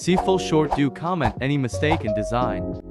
See full short. Do comment any mistake in design.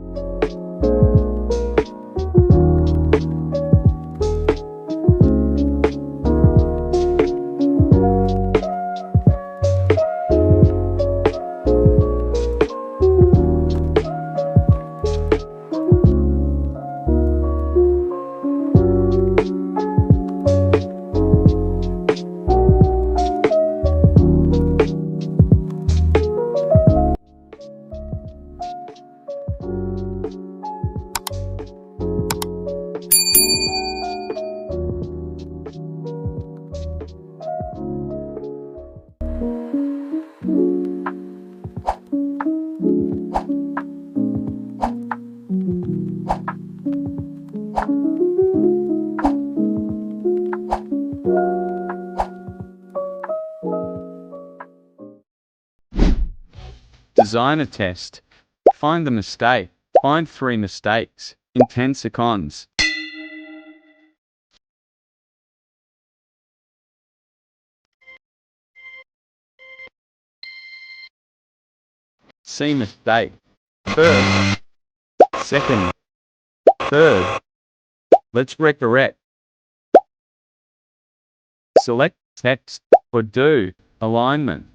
Designer test. Find the mistake. Find 3 mistakes in 10 seconds. See mistake. First, second, third. Let's recorrect. Select text or do alignment.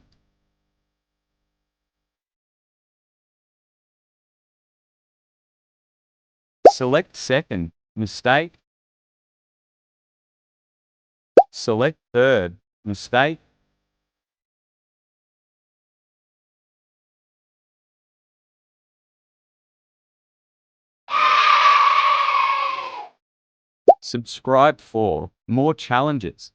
Select second mistake. Select third mistake. Subscribe for more challenges.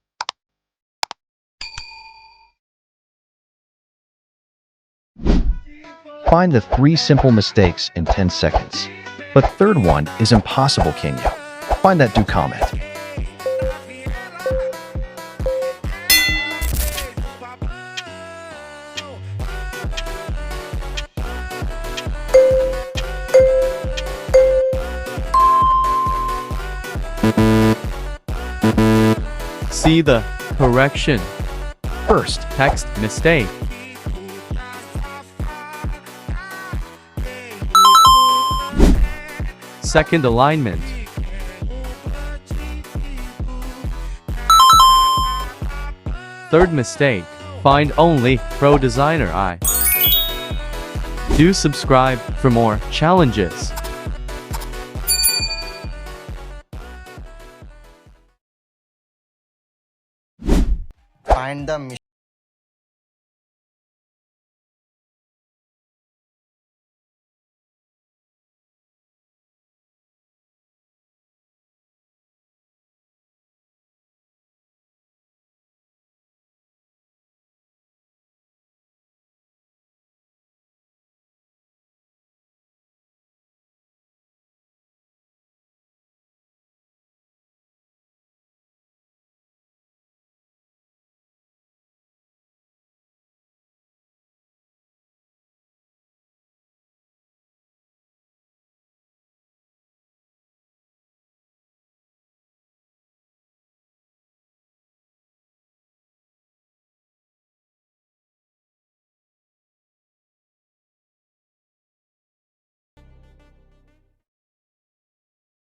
Find the 3 simple mistakes in 10 seconds. But third one is impossible, can you? Find that, do comment. See the correction. First, Text mistake. Second alignment. Third mistake. Find only Pro Designer I. Do subscribe for more challenges. Find the mistake.